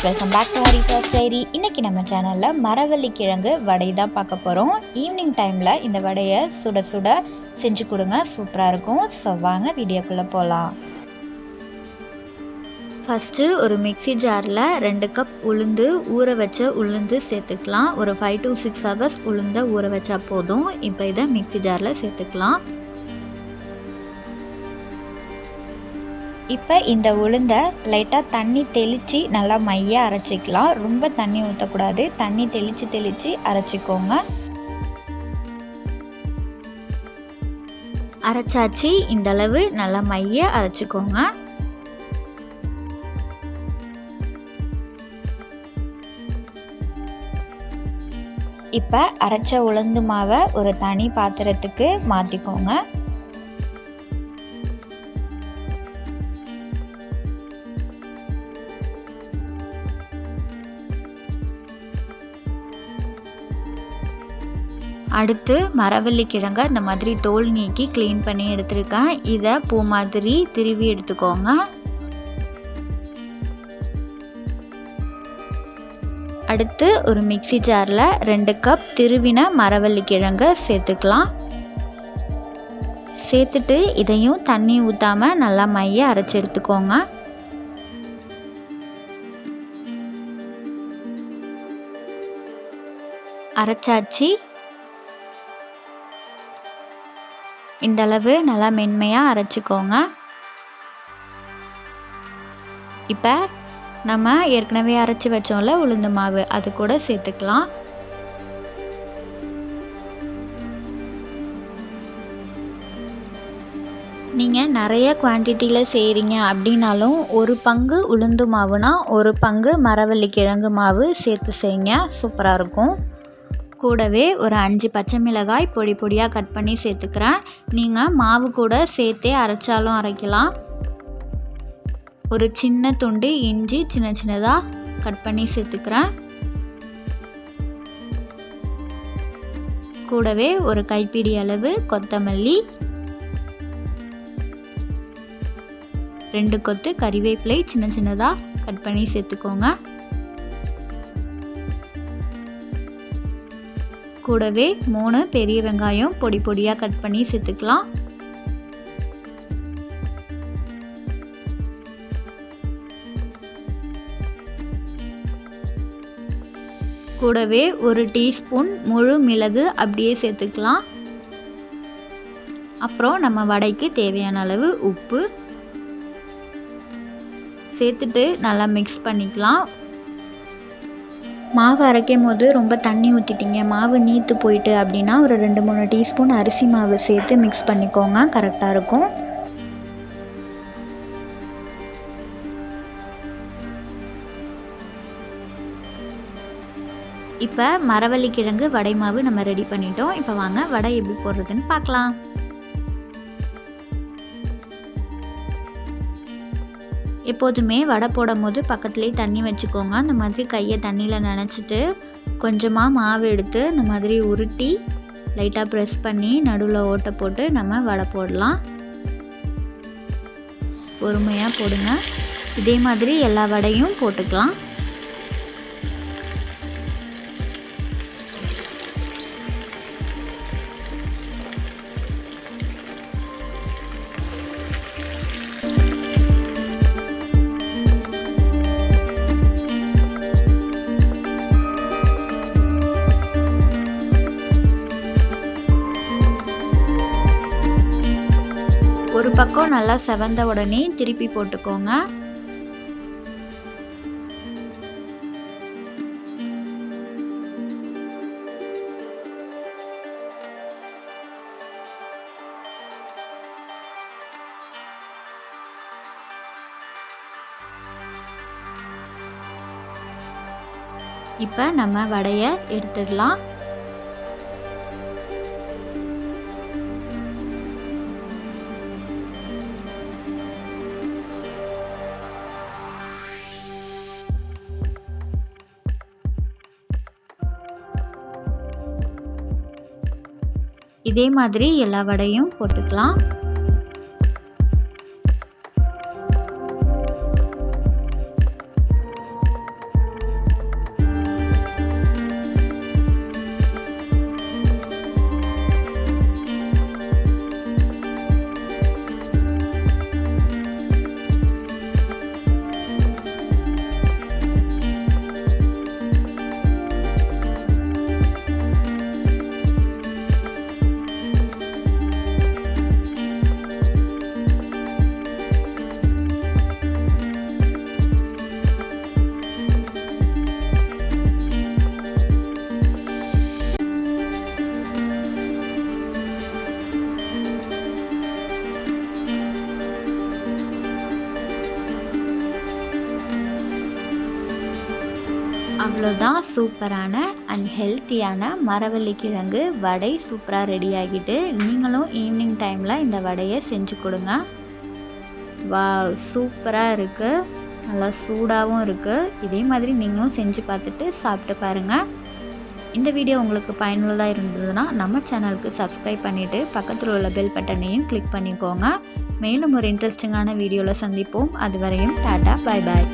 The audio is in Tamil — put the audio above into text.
Welcome back to Haridas diary. இன்றைக்கி நம்ம சேனலில் மரவள்ளி கிழங்கு வடை தான் பார்க்க போகிறோம். ஈவினிங் டைமில் இந்த வடையை சுட சுட செஞ்சு கொடுங்க, சூப்பராக இருக்கும். ஸோ வாங்க வீடியோக்குள்ளே போகலாம். ஃபஸ்ட்டு ஒரு மிக்ஸி ஜாரில் 2 கப் உளுந்து, ஊற வச்ச உளுந்து சேர்த்துக்கலாம். ஒரு 5 to 6 hours உளுந்தை ஊற வச்சா போதும். இப்போ இதை மிக்ஸி ஜாரில் சேர்த்துக்கலாம். இப்போ இந்த உளுந்தை லைட்டாக தண்ணி தெளித்து நல்லா மையாக அரைச்சிக்கலாம். ரொம்ப தண்ணி ஊற்றக்கூடாது, தண்ணி தெளித்து அரைச்சிக்கோங்க. அரைச்சாச்சு, இந்தளவு நல்லா மையாக அரைச்சிக்கோங்க. இப்போ அரைச்ச உளுந்து மாவை ஒரு தனி பாத்திரத்துக்கு மாற்றிக்கோங்க. அடுத்து மரவள்ளி கிழங்கை இந்த மாதிரி தோல் நீக்கி க்ளீன் பண்ணி எடுத்துருக்கேன். இதை பூ மாதிரி திருவி எடுத்துக்கோங்க. அடுத்து ஒரு மிக்ஸி ஜாரில் 2 கப் திருவின மரவள்ளி கிழங்கை சேர்த்துக்கலாம். சேர்த்துட்டு இதையும் தண்ணி ஊற்றாமல் நல்லா மைய அரைச்சி எடுத்துக்கோங்க. அரைச்சாச்சு. இந்தளவு நல்லா மென்மையாக அரைச்சிக்கோங்க. இப்போ நம்ம ஏற்கனவே அரைச்சி வச்சோம்ல உளுந்து மாவு, அது கூட சேர்த்துக்கலாம். நீங்கள் நிறைய குவான்டிட்டியில் செய்கிறீங்க அப்படின்னாலும் 1 பங்கு உளுந்து மாவுனா 1 பங்கு மரவள்ளி கிழங்கு மாவு சேர்த்து செய்யுங்க, சூப்பராக இருக்கும். கூடவே ஒரு 5 பச்சை மிளகாய் பொடி பொடியாக கட் பண்ணி சேர்த்துக்கிறேன். நீங்கள் மாவு கூட சேர்த்தே அரைச்சாலும் அரைக்கலாம். ஒரு சின்ன துண்டு இஞ்சி சின்ன சின்னதாக கட் பண்ணி சேர்த்துக்கிறேன். கூடவே ஒரு கைப்பிடி அளவு கொத்தமல்லி, 2 கொத்து கறிவேப்பிலை சின்ன சின்னதாக கட் பண்ணி சேர்த்துக்கோங்க. கூடவே 3 பெரிய வெங்காயம் பொடி பொடியாக கட் பண்ணி சேர்த்துக்கலாம். கூடவே 1 டீஸ்பூன் முழு மிளகு அப்படியே சேர்த்துக்கலாம். அப்புறம் நம்ம வடைக்கு தேவையான அளவு உப்பு சேர்த்துட்டு நல்லா மிக்ஸ் பண்ணிக்கலாம். மாவு அரைக்கும் போது ரொம்ப தண்ணி ஊற்றிட்டிங்க, மாவு நீத்து போயிட்டு அப்படின்னா ஒரு 2-3 டீஸ்பூன் அரிசி மாவு சேர்த்து மிக்ஸ் பண்ணிக்கோங்க, கரெக்டாக இருக்கும். இப்போ மரவள்ளி கிழங்கு வடை மாவு நம்ம ரெடி பண்ணிட்டோம். இப்போ வாங்க வடை எப்படி போடுறதுன்னு பார்க்கலாம். எப்போதுமே வடை போடும் போது பக்கத்துலேயே தண்ணி வச்சுக்கோங்க. அந்த மாதிரி கையை தண்ணியில் நனைச்சிட்டு கொஞ்சமாக மாவு எடுத்து இந்த மாதிரி உருட்டி லைட்டாக ப்ரெஸ் பண்ணி நடுவில் ஓட்டை போட்டு நம்ம வடை போடலாம். பொறுமையாக போடுங்க. இதே மாதிரி எல்லா வடையும் போட்டுக்கலாம். ஒரு பக்கம் நல்லா செவந்த உடனே திருப்பி போட்டுக்கோங்க. இப்போ நம்ம வடையை எடுத்துடலாம். இதே மாதிரி எல்லா வடையும் போட்டுக்கலாம். அவ்வளோதான், சூப்பரான அண்ட் ஹெல்த்தியான மரவள்ளி கிழங்கு வடை சூப்பராக ரெடி ஆகிட்டு, நீங்களும் ஈவினிங் டைமில் இந்த வடையை செஞ்சு கொடுங்க. வாவ், சூப்பராக இருக்குது, நல்லா சூடாகவும் இருக்குது. இதே மாதிரி நீங்களும் செஞ்சு பார்த்துட்டு சாப்பிட்டு பாருங்கள். இந்த வீடியோ உங்களுக்கு பயனுள்ளதாக இருந்ததுன்னா நம்ம சேனலுக்கு சப்ஸ்கிரைப் பண்ணிவிட்டு பக்கத்தில் உள்ள பெல் பட்டனையும் கிளிக் பண்ணிக்கோங்க. மேலும் ஒரு இன்ட்ரெஸ்டிங்கான வீடியோவில் சந்திப்போம். அதுவரையும் டாட்டா, பை பாய்.